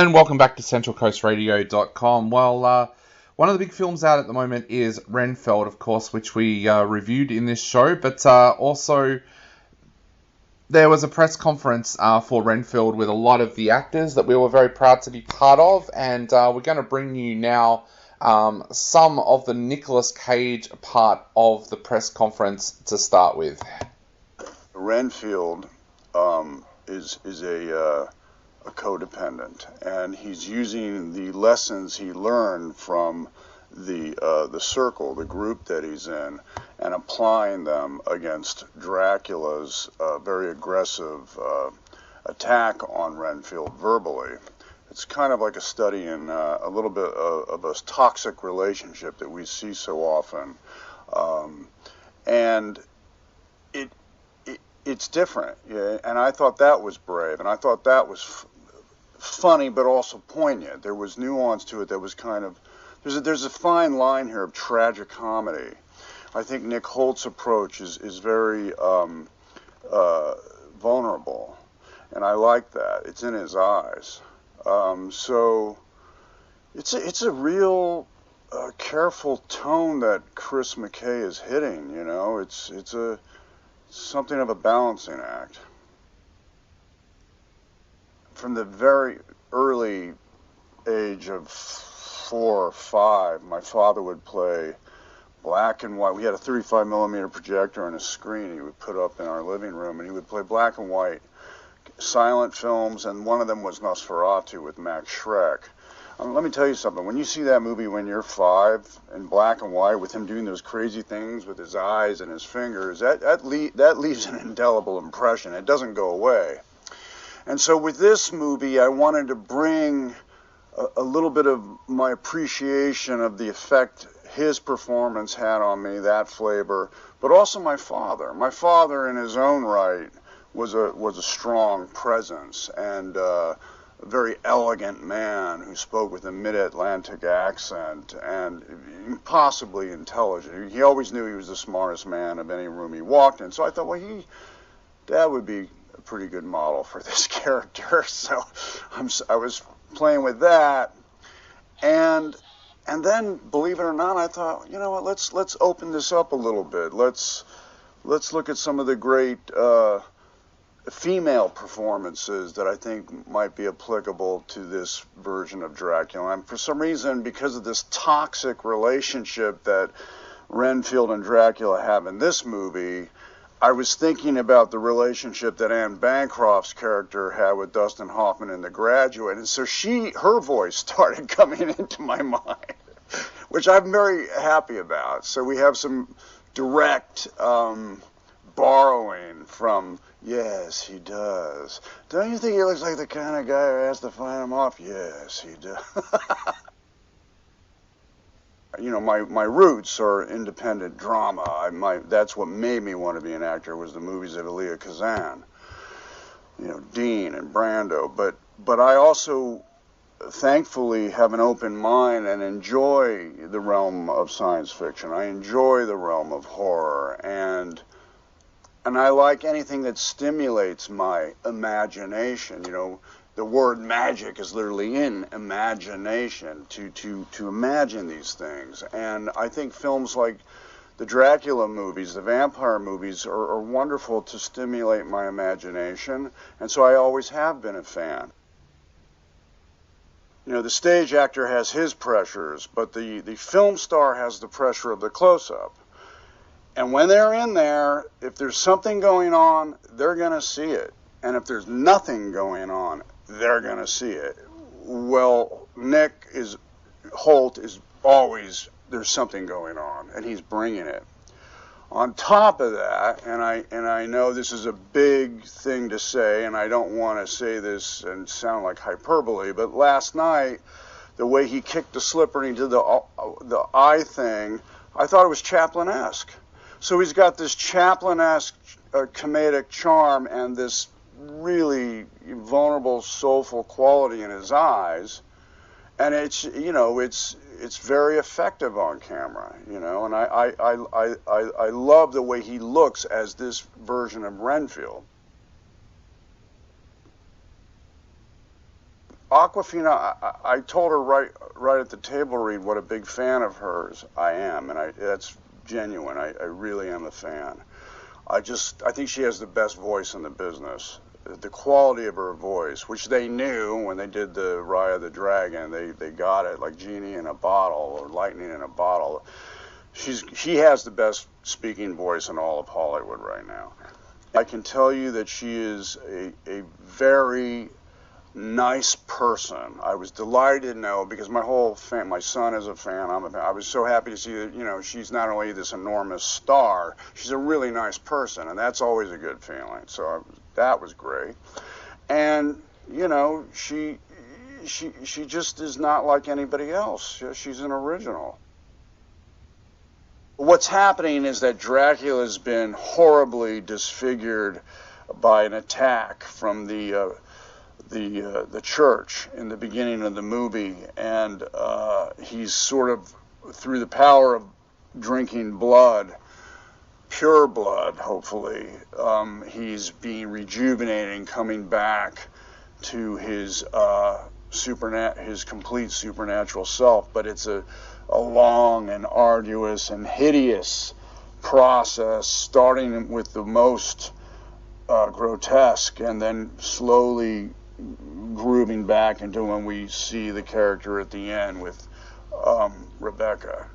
And welcome back to CentralCoastRadio.com. Well, one of the big films out at the moment is Renfield, of course, which we reviewed in this show. But also, there was a press conference for Renfield with a lot of the actors that we were very proud to be part of. And we're going to bring you now some of the Nicolas Cage part of the press conference to start with. Renfield is a codependent, and he's using the lessons he learned from the circle, the group that he's in, and applying them against Dracula's very aggressive attack on Renfield verbally. It's kind of like a study in a little bit of a toxic relationship that we see so often, and it's different, yeah, and I thought that was brave, and I thought that was funny, but also poignant. There was nuance to it that was kind of, there's a fine line here of tragic comedy. I think Nick Holt's approach is very vulnerable, and I like that. It's in his eyes. So it's a real careful tone that Chris McKay is hitting. You know, it's something of a balancing act. From the very early age of 4 or 5, my father would play black and white. We had a 35 millimeter projector and a screen he would put up in our living room, and he would play black and white silent films, and one of them was Nosferatu with Max Schreck. Let me tell you something. When you see that movie when you're 5 in black and white with him doing those crazy things with his eyes and his fingers, that leaves an indelible impression. It doesn't go away. And so with this movie, I wanted to bring a little bit of my appreciation of the effect his performance had on me, that flavor, but also my father. My father, in his own right, was a strong presence and a very elegant man who spoke with a mid-Atlantic accent and impossibly intelligent. He always knew he was the smartest man of any room he walked in. So I thought, well, Dad would be a pretty good model for this character. So I was playing with that, and then, believe it or not, I thought, you know what, let's open this up a little bit. Let's look at some of the great female performances that I think might be applicable to this version of Dracula. And for some reason, because of this toxic relationship that Renfield and Dracula have in this movie, I was thinking about the relationship that Anne Bancroft's character had with Dustin Hoffman in The Graduate. And so her voice started coming into my mind, which I'm very happy about. So we have some direct borrowing from, yes, he does. Don't you think he looks like the kind of guy who has to find him off? Yes, he does. You know, my roots are independent drama. That's what made me want to be an actor, was the movies of Elia Kazan, you know, Dean and Brando. But I also, thankfully, have an open mind and enjoy the realm of science fiction. I enjoy the realm of horror, and I like anything that stimulates my imagination. You know, the word magic is literally in imagination, to imagine these things. And I think films like the Dracula movies, the vampire movies, are wonderful to stimulate my imagination. And so I always have been a fan. You know, the stage actor has his pressures, but the film star has the pressure of the close-up. And when they're in there, if there's something going on, they're going to see it. And if there's nothing going on, they're going to see it. Well, Holt is always, there's something going on, and he's bringing it. On top of that, and I know this is a big thing to say, and I don't want to say this and sound like hyperbole, but last night, the way he kicked the slipper and he did the eye thing, I thought it was Chaplin-esque. So he's got this Chaplin-esque comedic charm and this really vulnerable, soulful quality in his eyes, and it's, you know, it's very effective on camera, you know, and I love the way he looks as this version of Renfield. Aquafina, I told her right at the table read what a big fan of hers I am, and that's genuine. I really am a fan. I think she has the best voice in the business. The quality of her voice, which they knew when they did the Raya the Dragon, they got it like genie in a bottle or lightning in a bottle. She has the best speaking voice in all of Hollywood right now. I can tell you that she is a very nice person. I was delighted to know, because my son is a fan. I was so happy to see that, she's not only this enormous star, she's a really nice person, and that's always a good feeling. So that was great. And, she just is not like anybody else. She's an original. What's happening is that Dracula's been horribly disfigured by an attack from the church in the beginning of the movie, and he's sort of, through the power of drinking blood, pure blood, hopefully, he's being rejuvenated and coming back to his complete supernatural self. But it's a long and arduous and hideous process, starting with the most grotesque and then slowly grooving back into when we see the character at the end with Rebecca.